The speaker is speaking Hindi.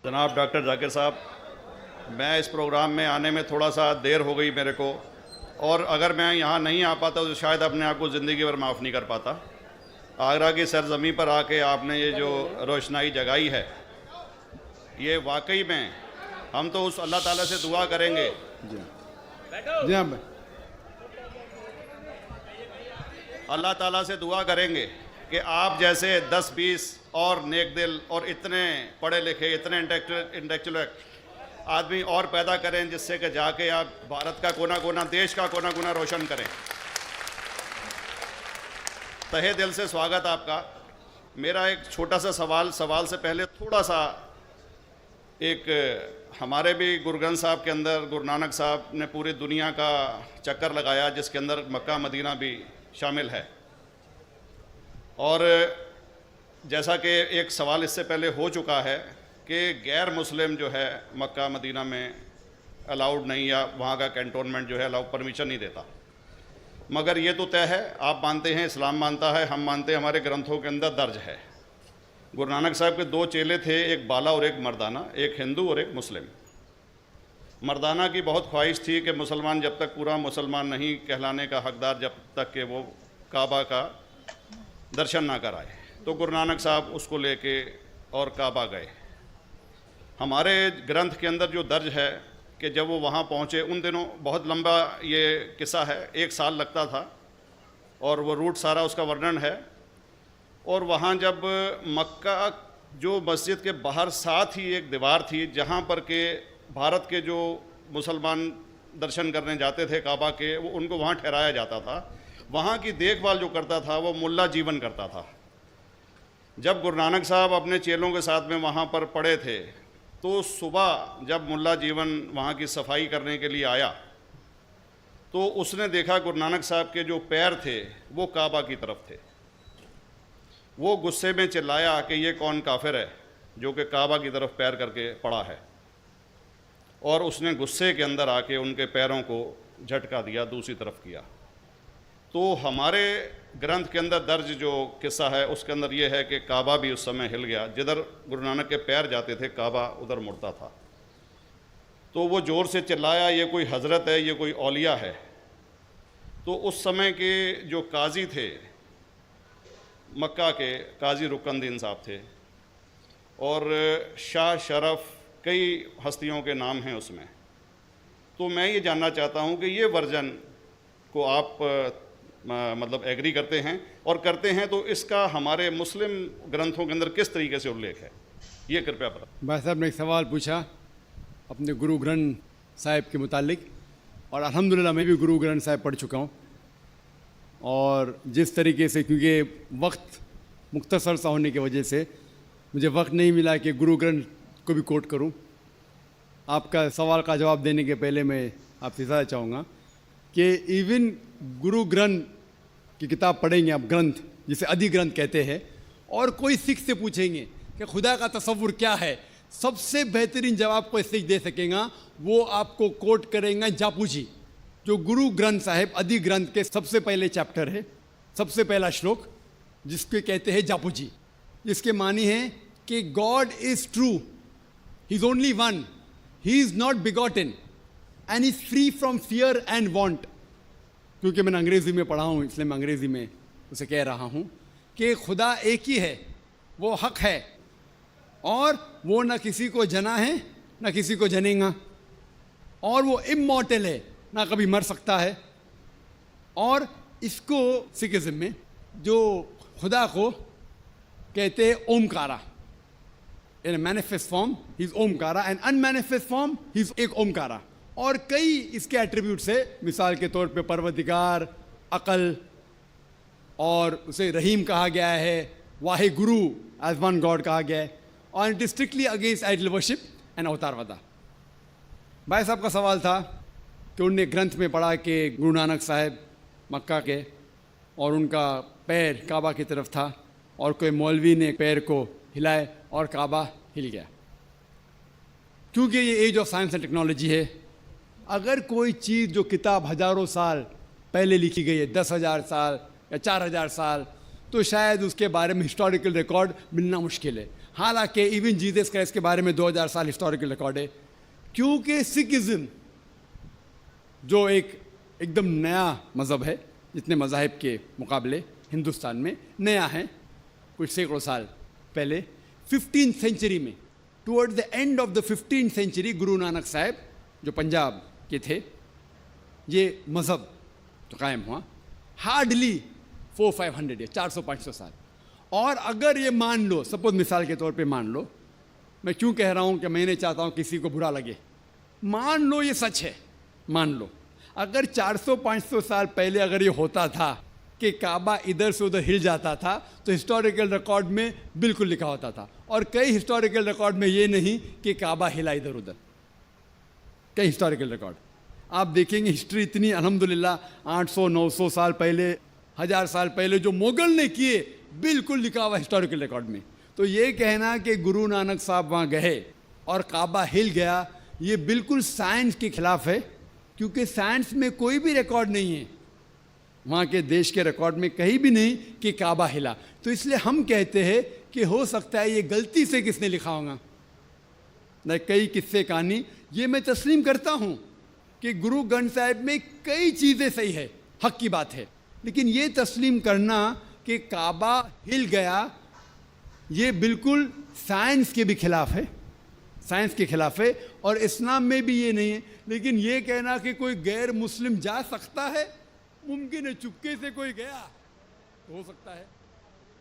जनाब डॉक्टर जाकिर साहब, मैं इस प्रोग्राम में आने में थोड़ा सा देर हो गई मेरे को, और अगर मैं यहाँ नहीं आ पाता तो शायद अपने आप को ज़िंदगी भर माफ़ नहीं कर पाता। आगरा की सरजमी पर आके आपने ये जो रोशनाई जगाई है, ये वाकई में हम तो उस अल्लाह ताला से दुआ करेंगे। जी हाँ। अल्लाह ताला से दुआ करेंगे कि आप जैसे 10-20 और नेक दिल और इतने पढ़े लिखे, इतने इंटेलेक्चुअल आदमी और पैदा करें, जिससे कि जाके आप भारत का कोना कोना, देश का कोना कोना रोशन करें। तहे दिल से स्वागत आपका। मेरा एक छोटा सा सवाल से पहले थोड़ा सा, एक हमारे भी गुरु ग्रंथ साहब के अंदर गुरु नानक साहब ने पूरी दुनिया का चक्कर लगाया, जिसके अंदर मक्का मदीना भी शामिल है। और जैसा कि एक सवाल इससे पहले हो चुका है कि गैर मुस्लिम जो है मक्का मदीना में अलाउड नहीं, या वहाँ का कैंटोनमेंट जो है अलाउ परमिशन नहीं देता। मगर ये तो तय है, आप मानते हैं, इस्लाम मानता है, हम मानते हैं, हमारे ग्रंथों के अंदर दर्ज है। गुरु नानक साहब के 2 चेले थे, एक बाला और एक मर्दाना, एक हिंदू और एक मुस्लिम। मर्दाना की बहुत ख्वाहिश थी कि मुसलमान जब तक पूरा मुसलमान नहीं कहलाने का हकदार, जब तक कि वो काबा का दर्शन ना कराए, तो गुरु नानक साहब उसको लेके और काबा गए। हमारे ग्रंथ के अंदर जो दर्ज है कि जब वो वहाँ पहुँचे, उन दिनों बहुत लंबा ये किस्सा है, 1 साल लगता था, और वो रूट सारा उसका वर्णन है। और वहाँ जब मक्का जो मस्जिद के बाहर साथ ही एक दीवार थी, जहाँ पर के भारत के जो मुसलमान दर्शन करने जाते थे काबा के, वो उनको वहाँ ठहराया जाता था। वहाँ की देखभाल जो करता था वो मुल्ला जीवन करता था। जब गुरु नानक साहब अपने चेलों के साथ में वहाँ पर पड़े थे, तो सुबह जब मुल्ला जीवन वहाँ की सफाई करने के लिए आया, तो उसने देखा गुरु नानक साहब के जो पैर थे वो काबा की तरफ थे। वो गुस्से में चिल्लाया कि ये कौन काफिर है जो कि काबा की तरफ पैर करके पड़ा है, और उसने गुस्से के अंदर आके उनके पैरों को झटका दिया, दूसरी तरफ किया। तो हमारे ग्रंथ के अंदर दर्ज जो किस्सा है उसके अंदर ये है कि काबा भी उस समय हिल गया, जिधर गुरु नानक के पैर जाते थे काबा उधर मुड़ता था। तो वो ज़ोर से चिल्लाया, ये कोई हज़रत है, ये कोई औलिया है। तो उस समय के जो काजी थे मक्का के, काजी रुकनदीन साहब थे, और शाह शरफ, कई हस्तियों के नाम हैं उसमें। तो मैं ये जानना चाहता हूँ कि ये वर्जन को आप मतलब एग्री करते हैं, और करते हैं तो इसका हमारे मुस्लिम ग्रंथों के अंदर किस तरीके से उल्लेख है, ये कृपया बताएं। भाई साहब ने एक सवाल पूछा अपने गुरु ग्रंथ साहिब के मुतालिक, और अल्हम्दुलिल्लाह मैं भी गुरु ग्रंथ साहिब पढ़ चुका हूँ। और जिस तरीके से, क्योंकि वक्त मुख्तसर सा होने की वजह से मुझे वक्त नहीं मिला कि गुरु ग्रंथ को भी कोट करूं। आपका सवाल का जवाब देने के पहले मैं आपसे ज़्यादा चाहूँगा कि इवन गुरु ग्रंथ की किताब पढ़ेंगे आप, ग्रंथ जिसे आदि ग्रंथ कहते हैं, और कोई सिख से पूछेंगे कि खुदा का तसव्वुर क्या है, सबसे बेहतरीन जवाब कोई सिख दे सकेगा वो आपको कोट करेंगे जापू जी, जो गुरु ग्रंथ साहिब आदि ग्रंथ के सबसे पहले चैप्टर है, सबसे पहला श्लोक, जिसके कहते हैं जापू जी, जिसके मानी है कि God is true, he is only one, he is not begotten and is free from fear and want. क्योंकि मैंने अंग्रेज़ी में पढ़ा हूँ इसलिए मैं अंग्रेज़ी में उसे कह रहा हूँ कि खुदा एक ही है, वो हक है, और वो न किसी को जना है न किसी को जनेगा, और वो इमॉर्टल है, ना कभी मर सकता है। और इसको सिखिज्म में जो खुदा को कहते हैं Omkara, in manifest form he is Omkara, and unmanifest form he is एक ओमकारा। और कई इसके एट्रीब्यूट्स है, मिसाल के तौर पे परवरदिगार, अकल, और उसे रहीम कहा गया है, Wahe Guru as one God कहा गया है, और it is strictly against idol worship and अवतारवादा। भाई साहब का सवाल था कि उनने ग्रंथ में पढ़ा कि गुरु नानक साहब मक्का के, और उनका पैर काबा की तरफ था, और कोई मौलवी ने पैर को हिलाए और काबा हिल गया। क्योंकि ये age of science and technology है, अगर कोई चीज़ जो किताब हज़ारों साल पहले लिखी गई है, 10,000 साल या 4,000 साल, तो शायद उसके बारे में हिस्टोरिकल रिकॉर्ड मिलना मुश्किल है। हालांकि इवन जीसस क्राइस्ट के बारे में 2000 साल हिस्टोरिकल रिकॉर्ड है, क्योंकि सिखिज्म जो एकदम नया मज़हब है, जितने मज़ाहिब के मुकाबले हिंदुस्तान में नया है, कुछ सैकड़ों साल पहले 15th सेंचुरी में, toward the end of the 15th century, Guru Nanak साहब जो पंजाब के थे, ये मज़हब तो कायम हुआ हार्डली 400-500 या 400-500 साल। और अगर ये मान लो, सपोज मिसाल के तौर पे मान लो, मैं क्यों कह रहा हूँ कि मैं नहीं चाहता हूँ किसी को बुरा लगे, मान लो ये सच है, मान लो अगर 400-500 साल पहले अगर ये होता था कि काबा इधर से उधर हिल जाता था, तो हिस्टोरिकल रिकॉर्ड में बिल्कुल लिखा होता था। और कई हिस्टोरिकल रिकॉर्ड में ये नहीं कि काबा हिला इधर उधर, कई हिस्टोरिकल रिकॉर्ड आप देखेंगे। हिस्ट्री इतनी अल्हम्दुलिल्लाह 800-900 साल पहले, 1000 साल पहले जो मुगल ने किए, बिल्कुल लिखा हुआ हिस्टोरिकल रिकॉर्ड में। तो ये कहना कि गुरु नानक साहब वहाँ गए और काबा हिल गया, ये बिल्कुल साइंस के खिलाफ है, क्योंकि साइंस में कोई भी रिकॉर्ड नहीं है, वहाँ के देश के रिकॉर्ड में कहीं भी नहीं कि काबा हिला। तो इसलिए हम कहते हैं कि हो सकता है ये गलती से किसने लिखा होगा, न कई किस्से कहानी। ये मैं तस्लीम करता हूँ कि गुरु ग्रंथ साहिब में कई चीज़ें सही है, हक की बात है, लेकिन ये तस्लीम करना कि काबा हिल गया, ये बिल्कुल साइंस के भी खिलाफ है, साइंस के खिलाफ है। और इस्लाम में भी ये नहीं है। लेकिन ये कहना कि कोई गैर मुस्लिम जा सकता है, मुमकिन है, चुपके से कोई गया तो हो सकता है।